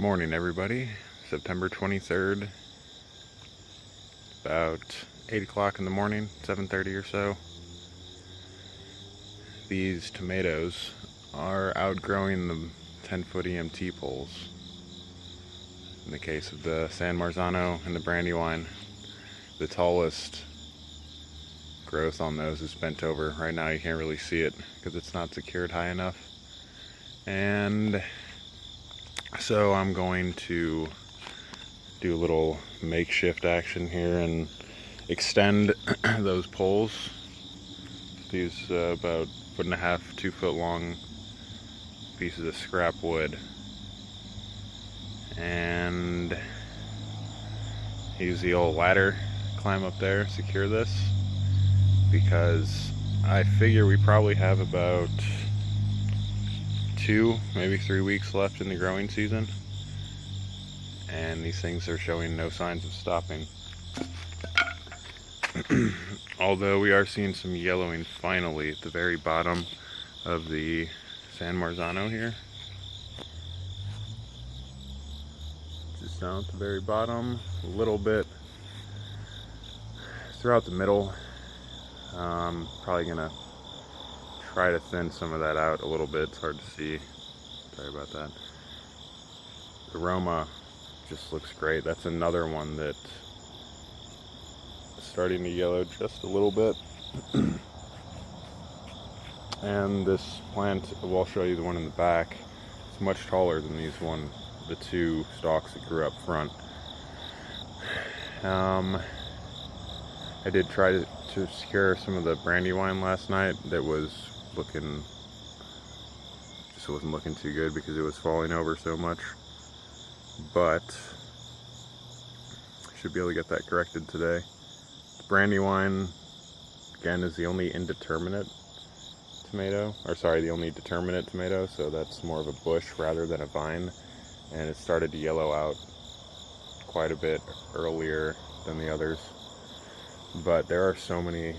Morning, everybody. September 23rd, about 8 o'clock in the morning, 7:30 or so. These tomatoes are outgrowing the 10-foot EMT poles. In the case of the San Marzano and the Brandywine, the tallest growth on those is bent over. Right now you can't really see it because it's not secured high enough. And so I'm going to do a little makeshift action here and extend those poles. These about 1.5 to 2 foot long pieces of scrap wood, and use the old ladder, climb up there, secure this, because I figure we probably have about 2, maybe 3 weeks left in the growing season, and these things are showing no signs of stopping. Although we are seeing some yellowing finally at the very bottom of the San Marzano here. Just down at the very bottom, a little bit throughout the middle. Probably gonna try to thin some of that out a little bit. It's hard to see. Sorry about that. The Roma just looks great. That's another one that is starting to yellow just a little bit. And this plant, I'll show you the one in the back. It's much taller than the two stalks that grew up front. I did try to secure some of the Brandywine last night. That wasn't looking too good because it was falling over so much. But should be able to get that corrected today. The Brandywine, again, is the only determinate tomato, so that's more of a bush rather than a vine, and it started to yellow out quite a bit earlier than the others. But there are so many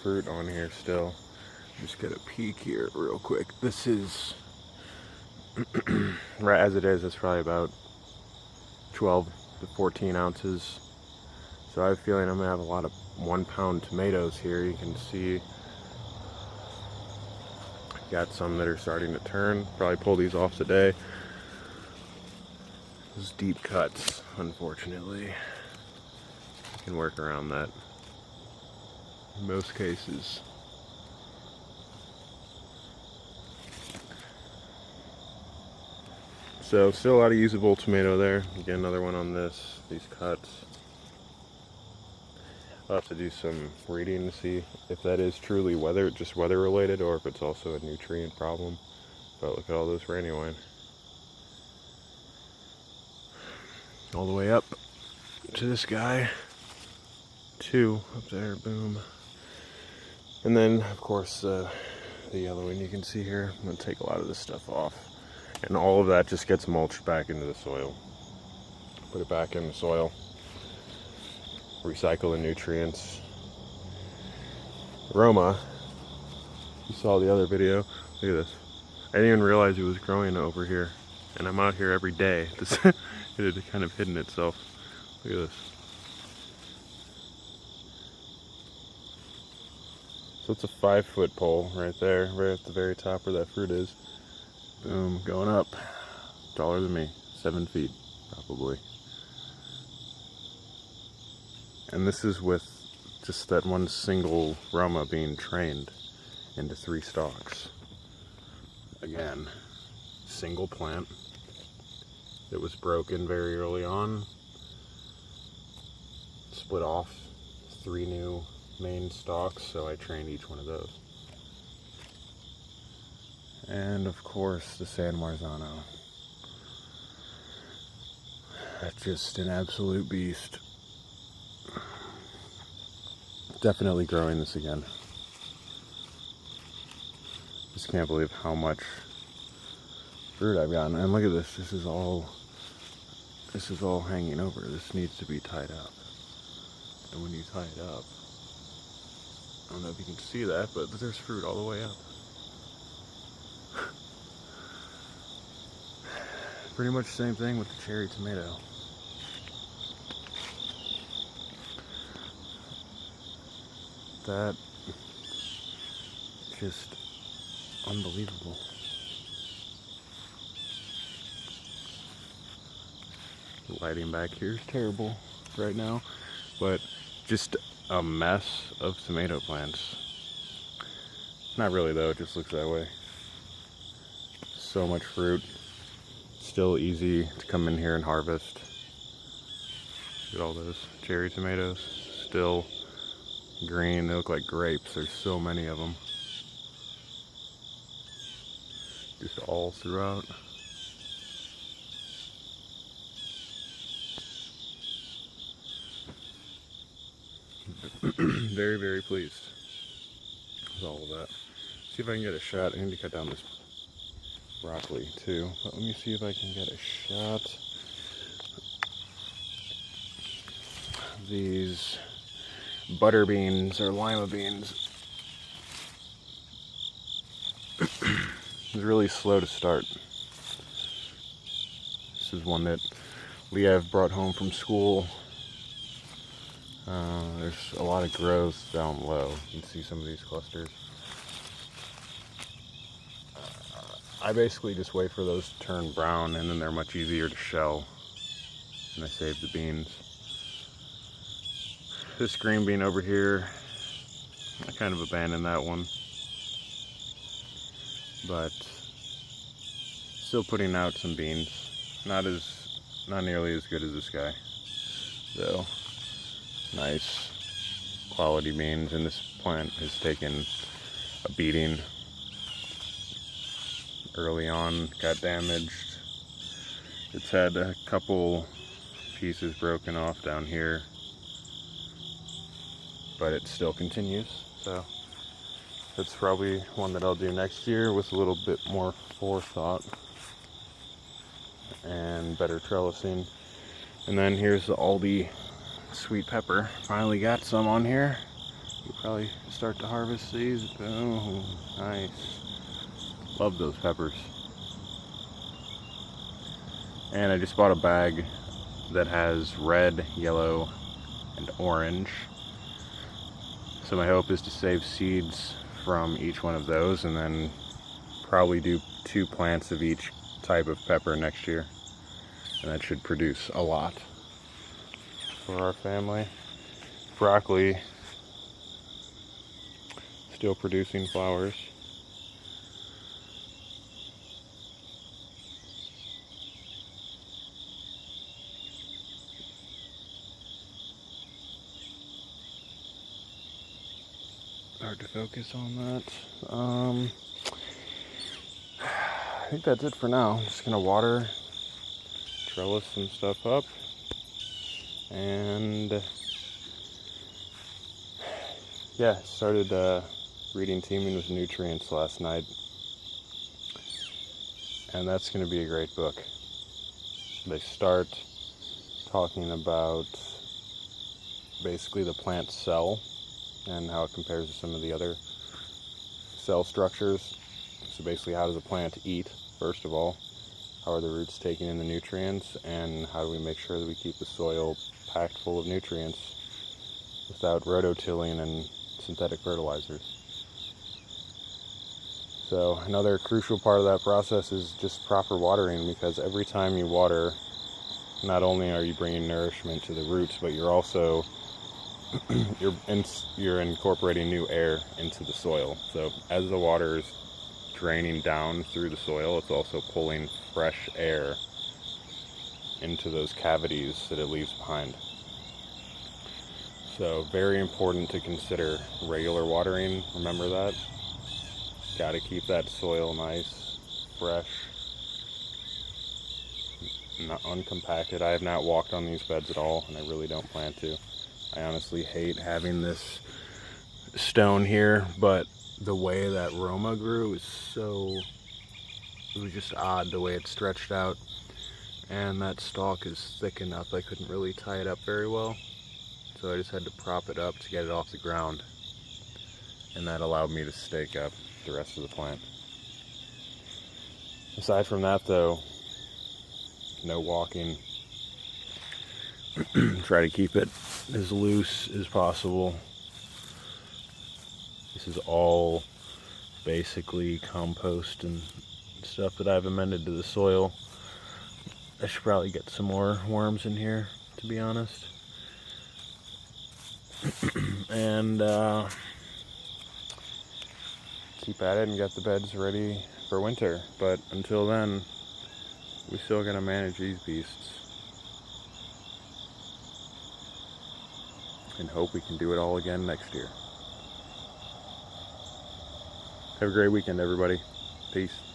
fruit on here still. Just get a peek here real quick. This is, right as it is, it's probably about 12 to 14 ounces. So I have a feeling I'm gonna have a lot of 1-pound tomatoes here. You can see got some that are starting to turn. Probably pull these off today. Those deep cuts, unfortunately. You can work around that in most cases. So still a lot of usable tomato there. Again, another one on these cuts. I'll have to do some reading to see if that is truly weather related, or if it's also a nutrient problem. But look at all those Brandywine. All the way up to this guy. 2 up there, boom. And then, of course, the yellowing you can see here. I'm going to take a lot of this stuff off. And all of that just gets mulched back into the soil. Put it back in the soil. Recycle the nutrients. Roma, you saw the other video. Look at this. I didn't even realize it was growing over here. And I'm out here every day. It had kind of hidden itself. Look at this. So it's a 5-foot pole right there, right at the very top where that fruit is. Boom, going up. Taller than me, 7 feet, probably. And this is with just that one single Roma being trained into 3 stalks. Again, single plant that was broken very early on. Split off 3 new main stalks, so I trained each one of those. And of course the San Marzano. That's just an absolute beast. Definitely growing this again. Just can't believe how much fruit I've gotten. And look at this. This is all hanging over. This needs to be tied up. And when you tie it up, I don't know if you can see that, but there's fruit all the way up. Pretty much the same thing with the cherry tomato. That just unbelievable. The lighting back here is terrible right now, but just a mess of tomato plants. Not really though, it just looks that way. So much fruit. Still easy to come in here and harvest. Look at all those cherry tomatoes. Still green, they look like grapes. There's so many of them. Just all throughout. Very, very pleased with all of that. See if I can get a shot. I need to cut down this broccoli too, but let me see if I can get a shot of these butter beans or lima beans. It's really slow to start. This is one that Liev brought home from school. There's a lot of growth down low. You can see some of these clusters. I basically just wait for those to turn brown, and then they're much easier to shell. And I save the beans. This green bean over here, I kind of abandoned that one. But still putting out some beans. Not nearly as good as this guy, though. Nice quality beans, and this plant has taken a beating early on, got damaged. It's had a couple pieces broken off down here, but it still continues. So that's probably one that I'll do next year with a little bit more forethought and better trellising. And then here's the Aldi sweet pepper. Finally got some on here. We'll probably start to harvest these. Oh, nice. Love those peppers. And I just bought a bag that has red, yellow, and orange. So my hope is to save seeds from each one of those, and then probably do 2 plants of each type of pepper next year. And that should produce a lot for our family. Broccoli, still producing flowers. Hard to focus on that. I think that's it for now. I'm just gonna water, trellis some stuff up, and yeah, started reading Teeming with Nutrients last night, and that's going to be a great book. They start talking about basically the plant cell and how it compares to some of the other cell structures. So basically, how does a plant eat, first of all? How are the roots taking in the nutrients? And how do we make sure that we keep the soil packed full of nutrients without rototilling and synthetic fertilizers? So another crucial part of that process is just proper watering, because every time you water, not only are you bringing nourishment to the roots, but you're also you're incorporating new air into the soil. So as the water is draining down through the soil, it's also pulling fresh air into those cavities that it leaves behind. So very important to consider regular watering. Remember that. Got to keep that soil nice, fresh, not uncompacted. I have not walked on these beds at all, and I really don't plan to. I honestly hate having this stone here, but the way that Roma grew is it was just odd the way it stretched out, and that stalk is thick enough I couldn't really tie it up very well, so I just had to prop it up to get it off the ground, and that allowed me to stake up the rest of the plant. Aside from that though, no walking. Try to keep it as loose as possible. This is all basically compost and stuff that I've amended to the soil. I should probably get some more worms in here, to be honest. And keep at it and get the beds ready for winter. But until then, we still gotta manage these beasts and hope we can do it all again next year. Have a great weekend, everybody. Peace.